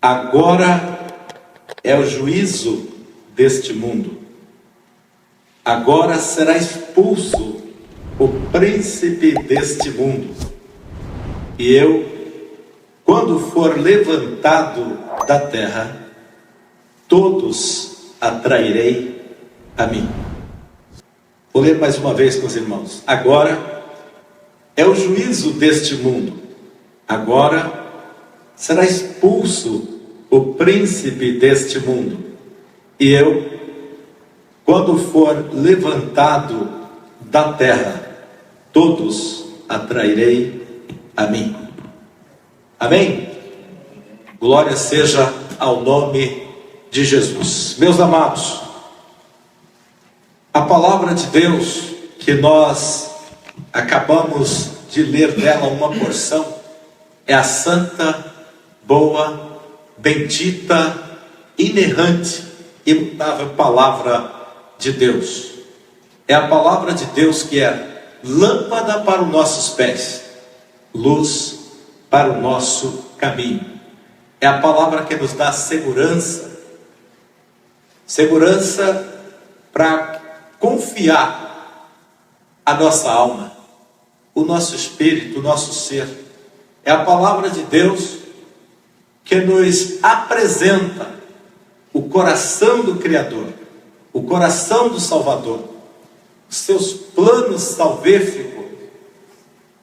Agora é o juízo deste mundo. Agora será expulso o príncipe deste mundo. E eu, quando for levantado da terra, todos atrairei a mim. Vou ler mais uma vez com os irmãos. Agora é o juízo deste mundo. Agora será expulso o príncipe deste mundo. E eu, quando for levantado da terra, todos atrairei a mim. Amém? Glória seja ao nome de Jesus. Meus amados, a palavra de Deus que nós acabamos de ler dela uma porção é a santa, boa, bendita, inerrante, imutável palavra de Deus. É a palavra de Deus que é lâmpada para os nossos pés, luz para o nosso caminho. É a palavra que nos dá segurança para confiar a nossa alma, o nosso espírito, o nosso ser. É a palavra de Deus que nos apresenta o coração do Criador, o coração do Salvador, os seus planos salvíficos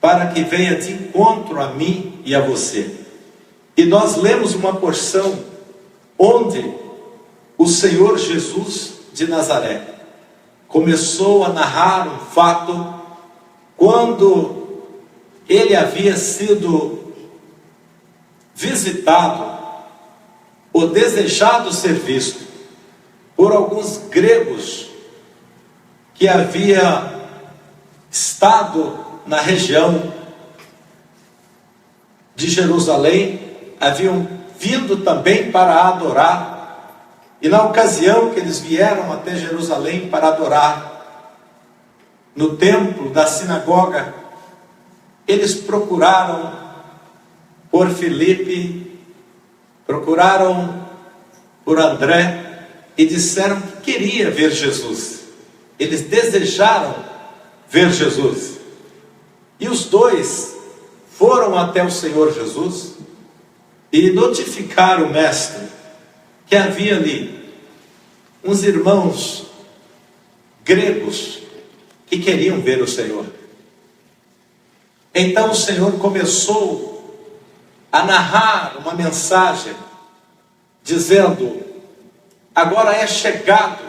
para que venha de encontro a mim e a você. E nós lemos uma porção onde o Senhor Jesus de Nazaré começou a narrar um fato quando ele havia sido visitado ou desejado ser visto por alguns gregos que havia estado na região de Jerusalém, haviam vindo também para adorar, e na ocasião que eles vieram até Jerusalém para adorar no templo da sinagoga, eles procuraram por Filipe, procuraram por André e disseram que queria ver Jesus. Eles desejaram ver Jesus. E os dois foram até o Senhor Jesus e notificaram o mestre que havia ali uns irmãos gregos que queriam ver o Senhor. Então o Senhor começou a narrar uma mensagem dizendo: agora é chegado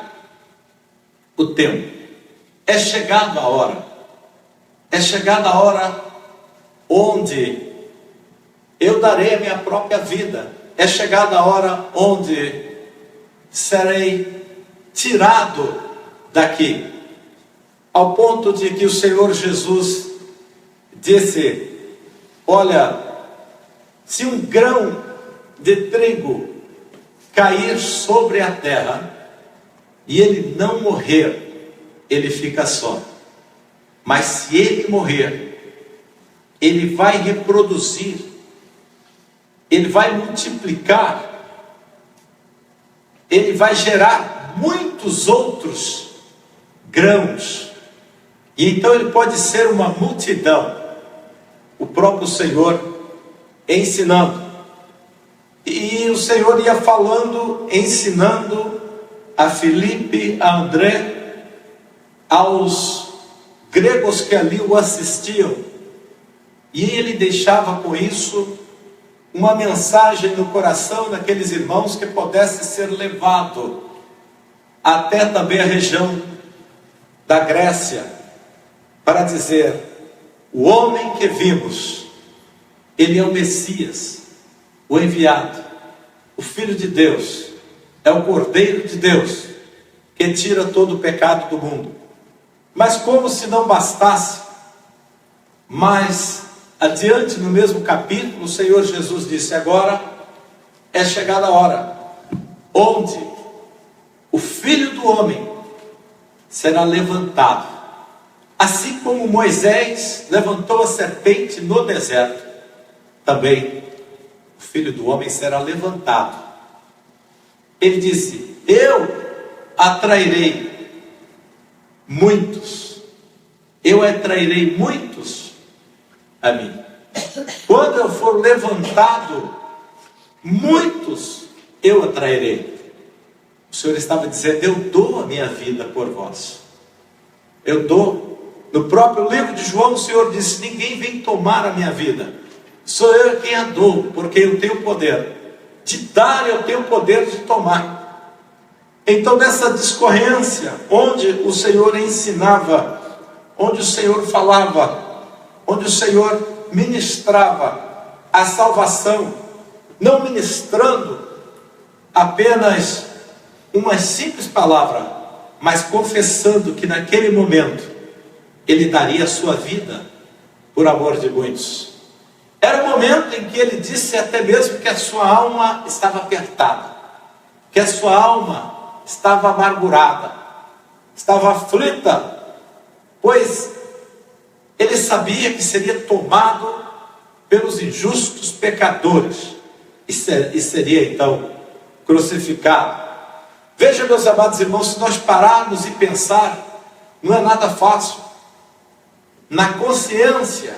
o tempo, é chegada a hora, é chegada a hora onde eu darei a minha própria vida, é chegada a hora onde serei tirado daqui, ao ponto de que o Senhor Jesus disse: olha, se um grão de trigo cair sobre a terra e ele não morrer, ele fica só. Mas se ele morrer, ele vai reproduzir, ele vai multiplicar, ele vai gerar muitos outros grãos, e então ele pode ser uma multidão. O próprio Senhor ensinando, e o Senhor ia falando, ensinando a Filipe, a André, aos gregos que ali o assistiam, e ele deixava com isso uma mensagem no coração daqueles irmãos que pudesse ser levado até também a região da Grécia, para dizer: o homem que vimos, ele é o Messias, o enviado, o Filho de Deus, é o Cordeiro de Deus, que tira todo o pecado do mundo. Mas como se não bastasse, mais adiante no mesmo capítulo, o Senhor Jesus disse: agora é chegada a hora, onde o Filho do Homem será levantado Assim como Moisés levantou a serpente no deserto, também o Filho do Homem será levantado. Ele disse: eu atrairei muitos, eu atrairei muitos a mim. Quando eu for levantado, muitos eu atrairei. O Senhor estava dizendo: eu dou a minha vida por vós. Eu dou. No próprio livro de João, o Senhor disse: ninguém vem tomar a minha vida, sou eu quem a dou, porque eu tenho poder de dar, eu tenho poder de tomar. Então, nessa discorrência, onde o Senhor ensinava, onde o Senhor falava, onde o Senhor ministrava a salvação, não ministrando apenas uma simples palavra, mas confessando que naquele momento ele daria a sua vida por amor de muitos. Era o momento em que ele disse até mesmo que a sua alma estava apertada, que a sua alma estava amargurada, estava aflita, pois ele sabia que seria tomado pelos injustos pecadores e seria então crucificado. Veja, meus amados irmãos, se nós pararmos e pensar, não é nada fácil. Na consciência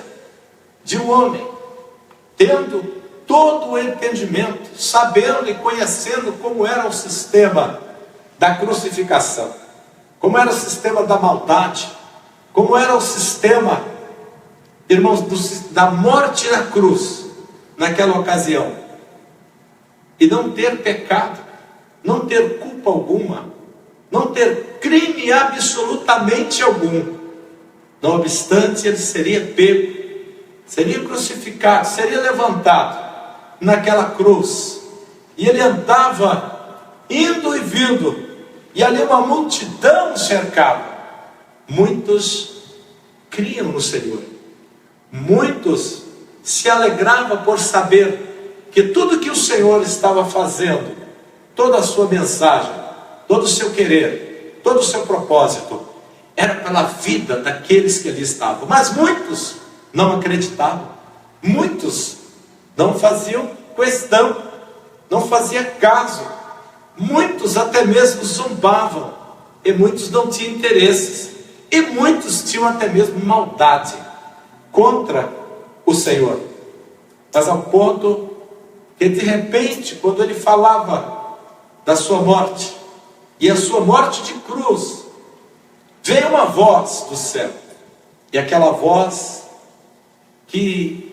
de um homem, tendo todo o entendimento, sabendo e conhecendo como era o sistema da crucificação, como era o sistema da maldade, como era o sistema, irmãos, da morte na cruz, naquela ocasião, e não ter pecado, não ter culpa alguma, não ter crime absolutamente algum. Não obstante, ele seria pego, seria crucificado, seria levantado naquela cruz, e ele andava indo e vindo, e ali uma multidão o cercava. Muitos criam no Senhor, muitos se alegravam por saber que tudo que o Senhor estava fazendo, toda a sua mensagem, todo o seu querer, todo o seu propósito, era pela vida daqueles que ali estavam. Mas muitos não acreditavam, muitos não faziam questão, não faziam caso, muitos até mesmo zombavam, e muitos não tinham interesses, e muitos tinham até mesmo maldade contra o Senhor. Mas ao ponto que de repente, quando ele falava da sua morte, e a sua morte de cruz, veio uma voz do céu, e aquela voz que,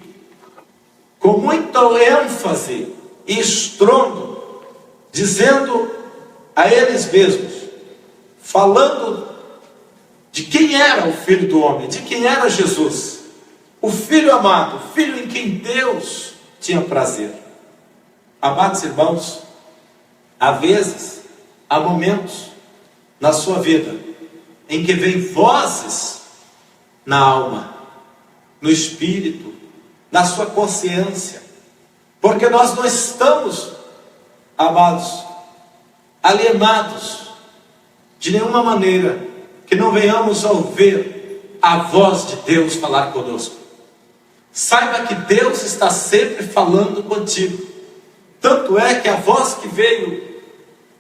com muita ênfase e estrondo, dizendo a eles mesmos, falando de quem era o Filho do Homem, de quem era Jesus, o Filho amado, o Filho em quem Deus tinha prazer. Amados irmãos, há vezes, há momentos na sua vida em que vem vozes na alma, no espírito, na sua consciência, porque nós não estamos, amados, alienados de nenhuma maneira que não venhamos a ouvir a voz de Deus falar conosco. Saiba que Deus está sempre falando contigo. Tanto é que a voz que veio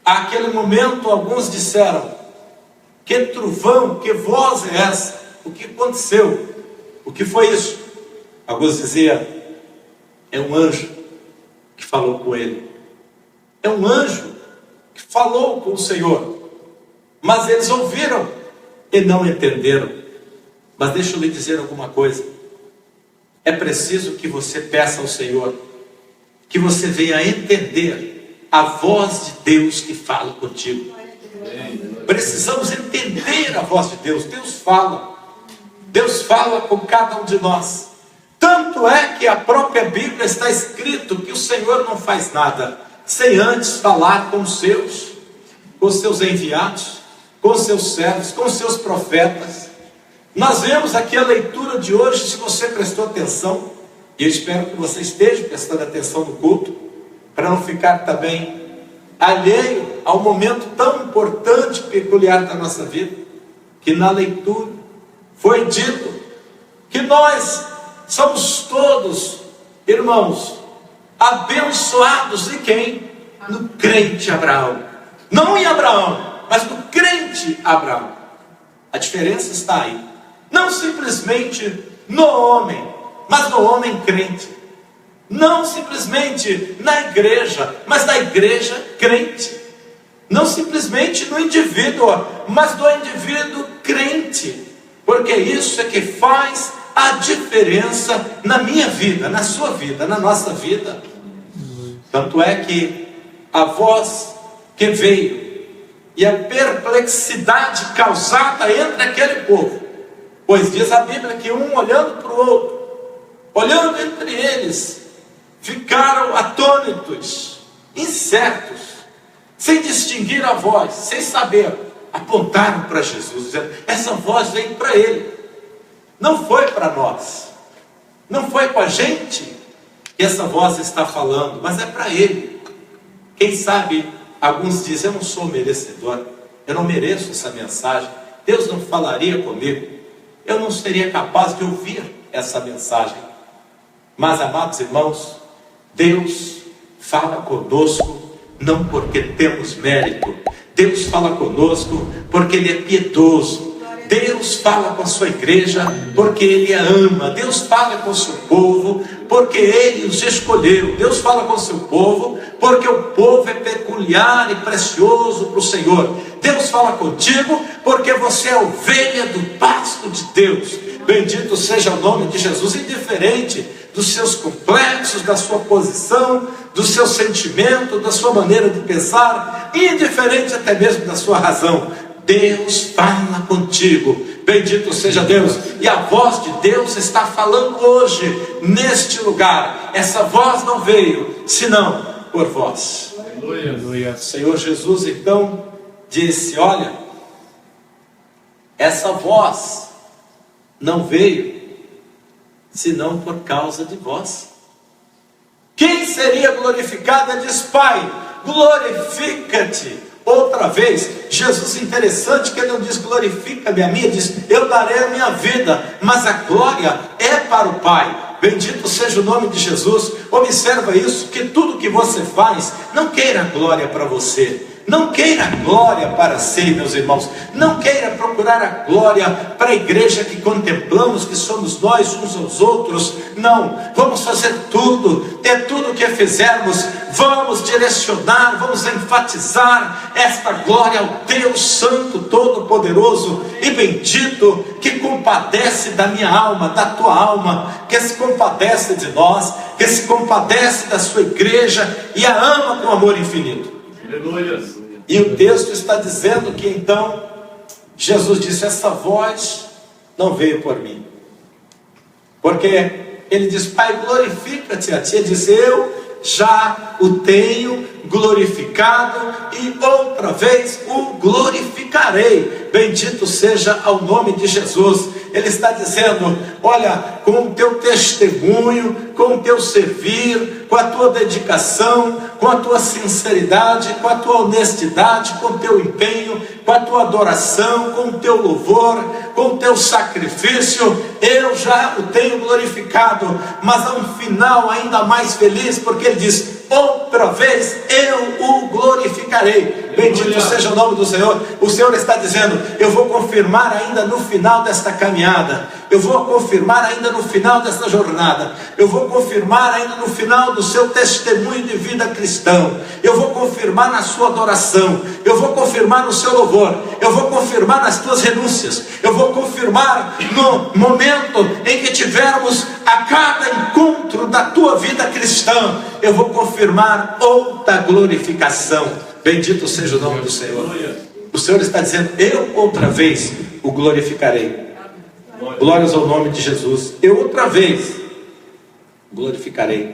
àquele momento, alguns disseram: que trovão, que voz é essa? O que aconteceu? O que foi isso? Alguns diziam: é um anjo que falou com ele. É um anjo que falou com o Senhor. Mas eles ouviram e não entenderam. Mas deixa eu lhe dizer alguma coisa. É preciso que você peça ao Senhor, que você venha entender a voz de Deus que fala contigo. Precisamos entender a voz de Deus. Deus fala com cada um de nós. Tanto é que a própria Bíblia está escrito que o Senhor não faz nada sem antes falar com os seus enviados, com os seus servos, com os seus profetas. Nós vemos aqui a leitura de hoje, se você prestou atenção, e eu espero que você esteja prestando atenção no culto, para não ficar também alheio a um momento tão importante, peculiar da nossa vida, que na leitura foi dito que nós somos todos, irmãos, abençoados de quem? No crente Abraão. Não em Abraão, mas no crente Abraão. A diferença está aí. Não simplesmente no homem, mas no homem crente. Não simplesmente na igreja, mas na igreja crente. Não simplesmente no indivíduo, mas no indivíduo crente. Porque isso é que faz a diferença na minha vida, na sua vida, na nossa vida. Tanto é que a voz que veio e a perplexidade causada entre aquele povo, pois diz a Bíblia que um olhando para o outro, olhando entre eles, ficaram atônitos, incertos, sem distinguir a voz, sem saber, apontaram para Jesus, dizendo: essa voz veio para ele, não foi para nós, não foi para a gente que essa voz está falando, mas é para ele. Quem sabe alguns dizem: eu não sou merecedor, eu não mereço essa mensagem, Deus não falaria comigo, eu não seria capaz de ouvir essa mensagem. Mas, amados irmãos, Deus fala conosco não porque temos mérito, Deus fala conosco porque Ele é piedoso. Deus fala com a sua igreja porque Ele a ama. Deus fala com o seu povo porque Ele os escolheu. Deus fala com o seu povo porque o povo é peculiar e precioso para o Senhor. Deus fala contigo porque você é ovelha do pasto de Deus. Bendito seja o nome de Jesus. Indiferente dos seus complexos, da sua posição, do seu sentimento, da sua maneira de pensar, indiferente até mesmo da sua razão, Deus fala contigo. Bendito seja Deus. E a voz de Deus está falando hoje neste lugar. Essa voz não veio senão por vós. Aleluia. Senhor Jesus então disse: olha, essa voz não veio senão por causa de vós. Quem seria glorificado? Ele diz: Pai, glorifica-te outra vez. Jesus, interessante que ele não diz glorifica-me a mim, ele diz: eu darei a minha vida, mas a glória é para o Pai. Bendito seja o nome de Jesus. Observa isso, que tudo que você faz, não queira glória para você, não queira glória para si, meus irmãos. Não queira procurar a glória para a igreja que contemplamos, que somos nós uns aos outros. Não, vamos fazer tudo, tudo que fizermos, vamos direcionar, vamos enfatizar esta glória ao Deus Santo, Todo-Poderoso e bendito, que compadece da minha alma, da tua alma, que se compadece de nós, que se compadece da sua igreja e a ama com amor infinito. Aleluia. E o texto está dizendo que então Jesus disse: essa voz não veio por mim, porque ele diz: Pai, glorifica-te a ti. Ele diz: eu já o tenho glorificado e outra vez o glorificarei. Bendito seja ao nome de Jesus. Ele está dizendo: olha, com o teu testemunho, com o teu servir, com a tua dedicação, com a tua sinceridade, com a tua honestidade, com o teu empenho, com a tua adoração, com o teu louvor, com o teu sacrifício, eu já o tenho glorificado. Mas há um final ainda mais feliz, porque ele diz: outra vez eu o glorificarei. Bendito seja o nome do Senhor. O Senhor está dizendo: eu vou confirmar ainda no final desta caminhada, eu vou confirmar ainda no final desta jornada, eu vou confirmar ainda no final do seu testemunho de vida cristão, eu vou confirmar na sua adoração, eu vou confirmar no seu louvor, eu vou confirmar nas tuas renúncias, eu vou confirmar no momento em que tivermos a cada encontro da tua vida cristã, eu vou confirmar outra glorificação. Bendito seja o nome do Senhor. O Senhor está dizendo: eu outra vez o glorificarei. Glórias ao nome de Jesus. Eu outra vez glorificarei.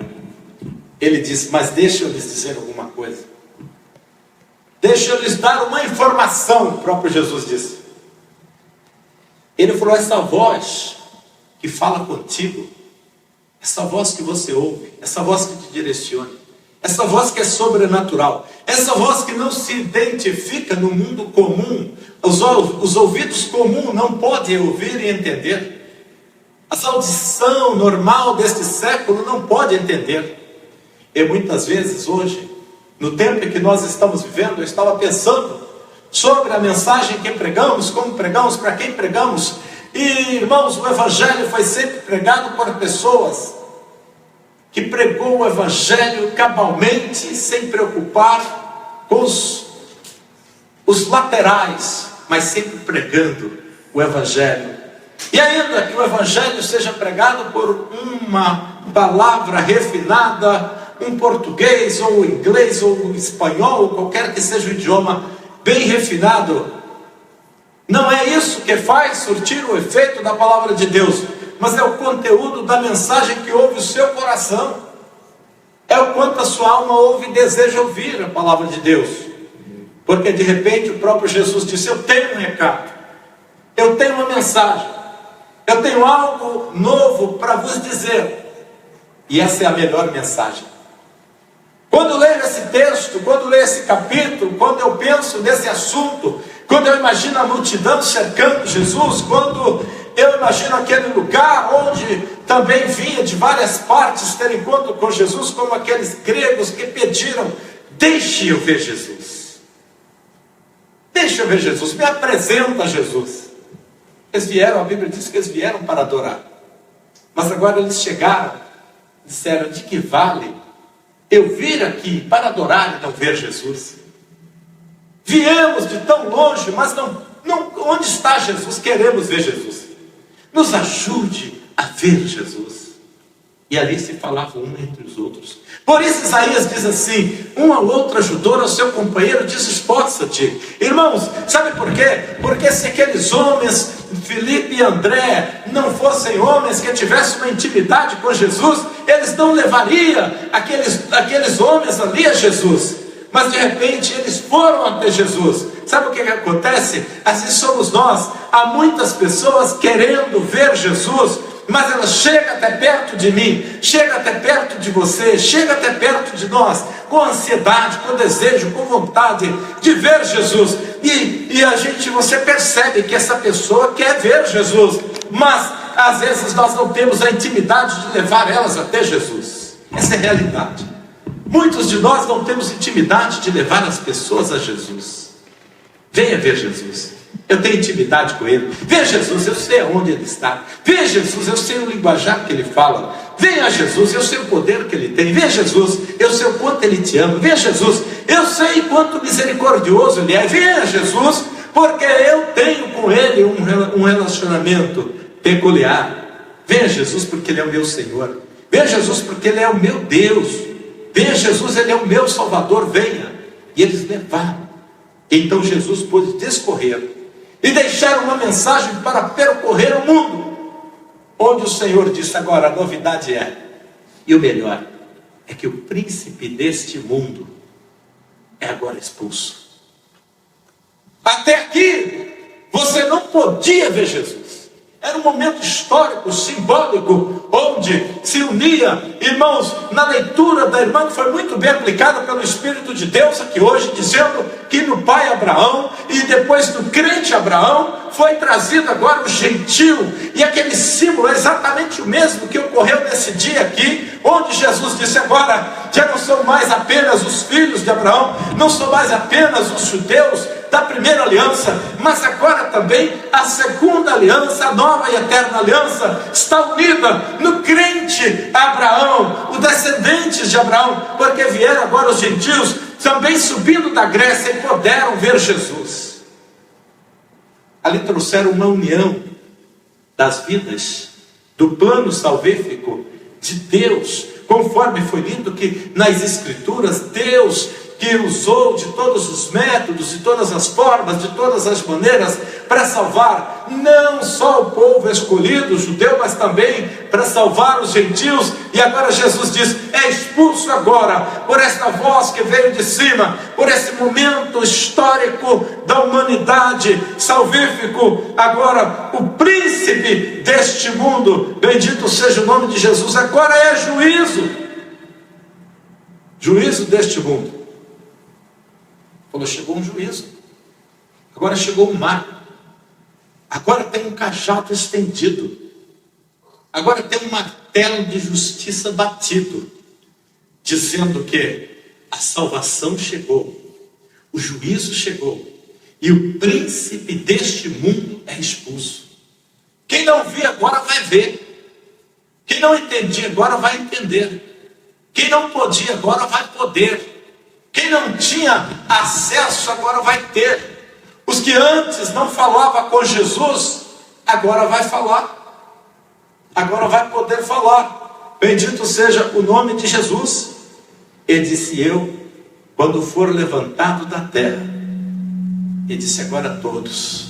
Ele disse: mas deixa eu lhes dizer alguma coisa, deixa eu lhes dar uma informação. O próprio Jesus disse. Ele falou: essa voz que fala contigo, essa voz que você ouve, essa voz que te direciona, essa voz que é sobrenatural, essa voz que não se identifica no mundo comum, os ouvidos comuns não podem ouvir e entender, a audição normal deste século não pode entender. E muitas vezes hoje, no tempo em que nós estamos vivendo, eu estava pensando sobre a mensagem que pregamos, como pregamos, para quem pregamos. E irmãos, o Evangelho foi sempre pregado por pessoas que pregou o Evangelho cabalmente, sem preocupar com os laterais, mas sempre pregando o Evangelho. E ainda que o Evangelho seja pregado por uma palavra refinada, um português, ou inglês, ou espanhol, qualquer que seja o idioma, bem refinado, não é isso que faz surtir o efeito da palavra de Deus, mas é o conteúdo da mensagem que ouve o seu coração, é o quanto a sua alma ouve e deseja ouvir a palavra de Deus. Porque de repente o próprio Jesus disse: eu tenho um recado, eu tenho uma mensagem, eu tenho algo novo para vos dizer, e essa é a melhor mensagem. Quando eu leio esse texto, quando eu leio esse capítulo, quando eu penso nesse assunto, quando eu imagino a multidão cercando Jesus, quando eu imagino aquele lugar onde também vinha de várias partes ter encontro com Jesus, como aqueles gregos que pediram: deixe eu ver Jesus, deixe eu ver Jesus, me apresenta Jesus. Eles vieram, a Bíblia diz que eles vieram para adorar, mas agora eles chegaram, disseram: de que vale eu vir aqui para adorar e não ver Jesus? Viemos de tão longe, mas não, onde está Jesus? Queremos ver Jesus, nos ajude a ver Jesus. E ali se falava um entre os outros. Por isso Isaías diz assim: um ao outro ajudou, ao seu companheiro diz: esforça-te. Irmãos, sabe por quê? Porque se aqueles homens, Filipe e André, não fossem homens que tivessem uma intimidade com Jesus, eles não levariam aqueles homens ali a Jesus. Mas de repente eles foram até Jesus. Sabe o que acontece? Assim somos nós. Há muitas pessoas querendo ver Jesus, mas ela chega até perto de mim, chega até perto de você, chega até perto de nós, com ansiedade, com desejo, com vontade de ver Jesus. E você percebe que essa pessoa quer ver Jesus, mas às vezes nós não temos a intimidade de levar elas até Jesus. Essa é a realidade. Muitos de nós não temos intimidade de levar as pessoas a Jesus. Venha ver Jesus, eu tenho intimidade com Ele. Veja Jesus, eu sei aonde Ele está. Veja Jesus, eu sei o linguajar que Ele fala. Venha Jesus, eu sei o poder que Ele tem. Veja Jesus, eu sei o quanto Ele te ama. Veja Jesus, eu sei quanto misericordioso Ele é. Venha Jesus, porque eu tenho com Ele um relacionamento peculiar. Venha Jesus, porque Ele é o meu Senhor. Venha Jesus, porque Ele é o meu Deus. Venha Jesus, Ele é o meu Salvador. Venha. E eles levaram. Então Jesus pôde descorrer e deixar uma mensagem para percorrer o mundo, onde o Senhor disse: agora a novidade e o melhor é que o príncipe deste mundo é agora expulso. Até aqui você não podia ver Jesus. Era um momento histórico, simbólico, onde se unia, irmãos, na leitura da irmã, que foi muito bem aplicada pelo Espírito de Deus aqui hoje, dizendo que no pai Abraão, e depois do crente Abraão, foi trazido agora o gentil, e aquele símbolo é exatamente o mesmo que ocorreu nesse dia aqui, onde Jesus disse: agora já não são mais apenas os filhos de Abraão, não são mais apenas os judeus da primeira aliança, mas agora também a segunda aliança, a nova e eterna aliança, está unida no crente Abraão, os descendentes de Abraão, porque vieram agora os gentios, também subindo da Grécia, e puderam ver Jesus. Ali trouxeram uma união das vidas, do plano salvífico de Deus, conforme foi lido que nas Escrituras, Deus que usou de todos os métodos, de todas as formas, de todas as maneiras, para salvar não só o povo escolhido, o judeu, mas também para salvar os gentios. E agora Jesus diz: é expulso agora, por esta voz que veio de cima, por esse momento histórico da humanidade, salvífico, agora o príncipe deste mundo, bendito seja o nome de Jesus, agora é juízo. Juízo deste mundo. Falou, chegou um juízo. Agora chegou o mar. Agora tem um cajado estendido. Agora tem um martelo de justiça batido, dizendo que a salvação chegou, o juízo chegou, e o príncipe deste mundo é expulso. Quem não via agora vai ver. Quem não entendia agora vai entender. Quem não podia agora vai poder. Quem não tinha acesso agora vai ter. Os que antes não falavam com Jesus, agora vai falar. Agora vai poder falar. Bendito seja o nome de Jesus. Ele disse, eu, quando for levantado da terra, ele disse, agora todos.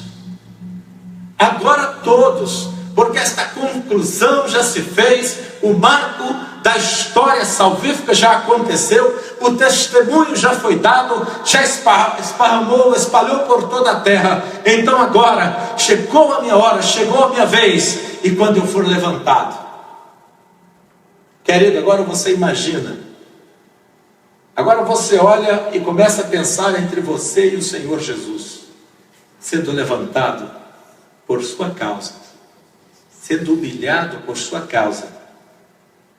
Agora todos, porque esta conclusão já se fez, o marco da história salvífica já aconteceu, o testemunho já foi dado, já esparramou, espalhou por toda a terra. Então agora, chegou a minha hora, chegou a minha vez, e quando eu for levantado, querido, agora você imagina, agora você olha e começa a pensar entre você e o Senhor Jesus, sendo levantado por sua causa, sendo humilhado por sua causa,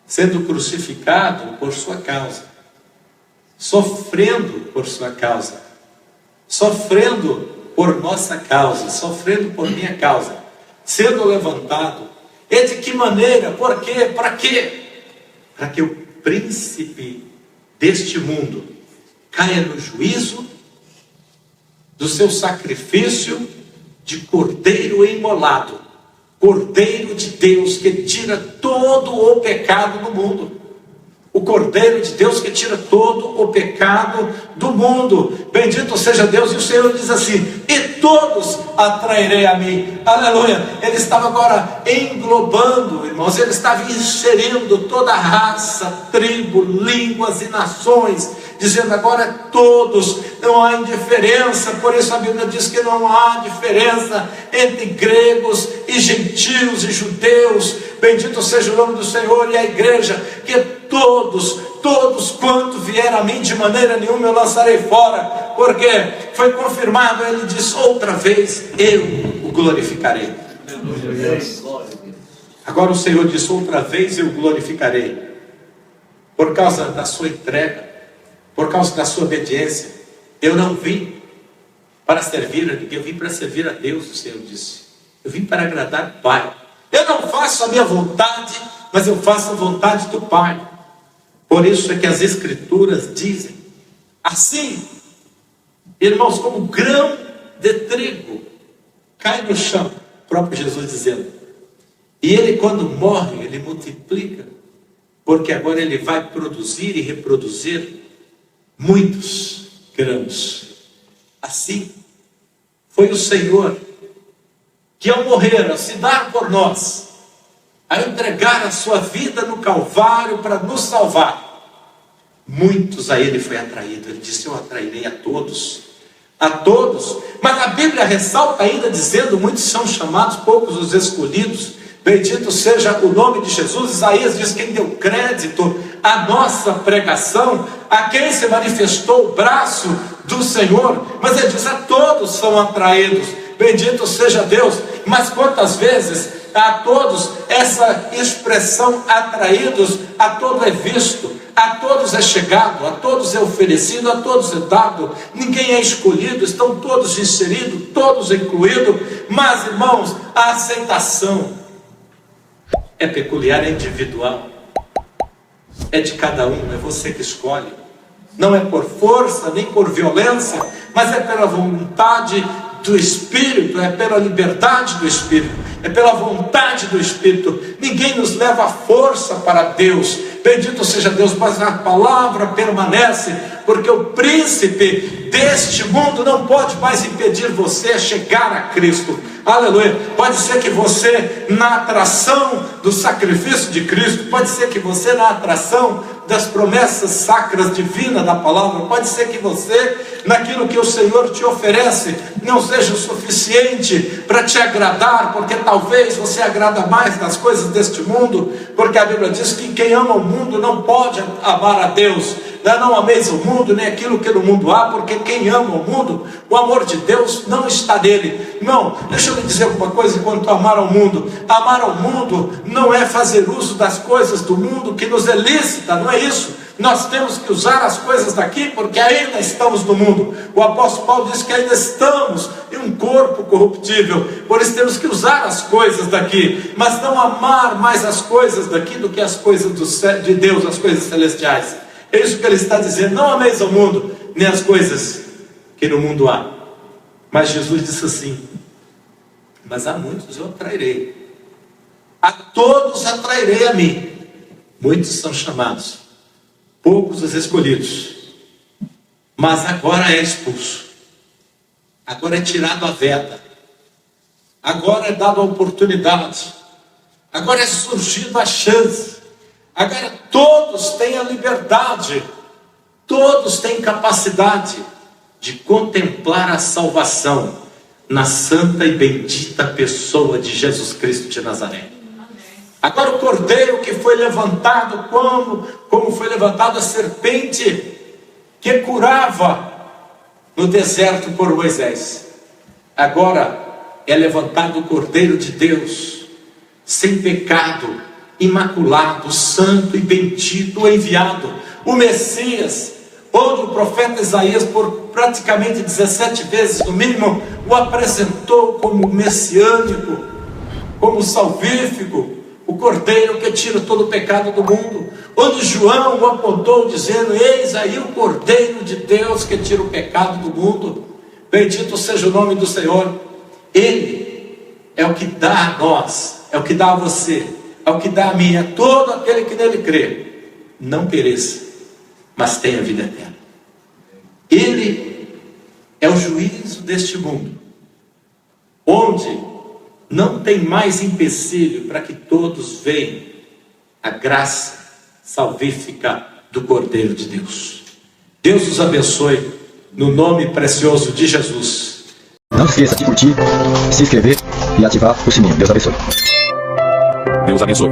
sendo crucificado por sua causa, sofrendo por sua causa, sofrendo por nossa causa, sofrendo por minha causa, sendo levantado. E de que maneira? Por quê? Para quê? Para que o príncipe deste mundo caia no juízo do seu sacrifício de cordeiro imolado, Cordeiro de Deus que tira todo o pecado do mundo. O Cordeiro de Deus que tira todo o pecado do mundo. Bendito seja Deus. E o Senhor diz assim, e todos atrairei a mim. Aleluia. Ele estava agora englobando, irmãos, ele estava inserindo toda a raça, tribo, línguas e nações, dizendo agora todos, não há indiferença. Por isso a Bíblia diz que não há diferença entre gregos e gentios e judeus. Bendito seja o nome do Senhor. E a igreja, que todos quanto vier a mim, de maneira nenhuma eu lançarei fora, porque foi confirmado. Ele diz, outra vez eu o glorificarei. Agora o Senhor diz, outra vez eu o glorificarei, por causa da sua entrega, por causa da sua obediência. Eu não vim para servir a ninguém, eu vim para servir a Deus. O Senhor disse, eu vim para agradar o Pai. Eu não faço a minha vontade, mas eu faço a vontade do Pai. Por isso é que as Escrituras dizem, assim, irmãos, como grão de trigo cai no chão, o próprio Jesus dizendo, e ele quando morre, ele multiplica, porque agora ele vai produzir e reproduzir muitos grãos. Assim foi o Senhor, que ao morrer, ao se dar por nós, a entregar a sua vida no Calvário para nos salvar, muitos a ele foi atraído. Ele disse, eu atrairei a todos, mas a Bíblia ressalta ainda dizendo, muitos são chamados, poucos os escolhidos. Bendito seja o nome de Jesus. Isaías diz, quem deu crédito à nossa pregação, a quem se manifestou o braço do Senhor. Mas ele diz, a todos são atraídos. Bendito seja Deus. Mas quantas vezes a todos, essa expressão atraídos, a todo é visto, a todos é chegado, a todos é oferecido, a todos é dado, ninguém é escolhido, estão todos inseridos, todos incluídos. Mas irmãos, a aceitação é peculiar, é individual, é de cada um, é você que escolhe, não é por força, nem por violência, mas é pela vontade do Espírito, é pela liberdade do Espírito, é pela vontade do Espírito. Ninguém nos leva a força para Deus, bendito seja Deus, mas a palavra permanece, porque o príncipe deste mundo não pode mais impedir você a chegar a Cristo. Aleluia. Pode ser que você, na atração do sacrifício de Cristo, pode ser que você, na atração das promessas sacras divinas da palavra, pode ser que você, naquilo que o Senhor te oferece, não seja o suficiente para te agradar, porque talvez você agrada mais nas coisas deste mundo, porque a Bíblia diz que quem ama o mundo não pode amar a Deus. não ameis o mundo, nem aquilo que no mundo há, porque quem ama o mundo, o amor de Deus não está nele. Irmão, deixa eu lhe dizer alguma coisa quanto a amar ao mundo. Amar ao mundo não é fazer uso das coisas do mundo que nos é lícita, não é isso. Nós temos que usar as coisas daqui porque ainda estamos no mundo. O apóstolo Paulo diz que ainda estamos em um corpo corruptível, por isso temos que usar as coisas daqui, mas não amar mais as coisas daqui do que as coisas de Deus, as coisas celestiais. É isso que ele está dizendo: não ameis ao mundo, nem as coisas que no mundo há. Mas Jesus disse assim: mas a muitos eu atrairei, a todos atrairei a mim. Muitos são chamados, poucos os escolhidos. Mas agora é expulso, agora é tirado a veda, agora é dado a oportunidade, agora é surgida a chance. Agora todos têm a liberdade, todos têm capacidade de contemplar a salvação na santa e bendita pessoa de Jesus Cristo de Nazaré. Agora o cordeiro que foi levantado, como foi levantado a serpente que curava no deserto por Moisés, agora é levantado o cordeiro de Deus, sem pecado, imaculado, santo e bendito, enviado, o Messias, onde o profeta Isaías, por praticamente 17 vezes no mínimo, o apresentou como messiânico, como salvífico, o cordeiro que tira todo o pecado do mundo, onde João o apontou dizendo: eis aí o cordeiro de Deus que tira o pecado do mundo. Bendito seja o nome do Senhor. Ele é o que dá a nós, é o que dá a você, é o que dá a mim, a todo aquele que nele crê, não pereça, mas tenha vida eterna. Ele é o juízo deste mundo, onde não tem mais empecilho para que todos vejam a graça salvífica do Cordeiro de Deus. Deus os abençoe, no nome precioso de Jesus. Não esqueça de curtir, se inscrever e ativar o sininho. Deus abençoe. Deus abençoe.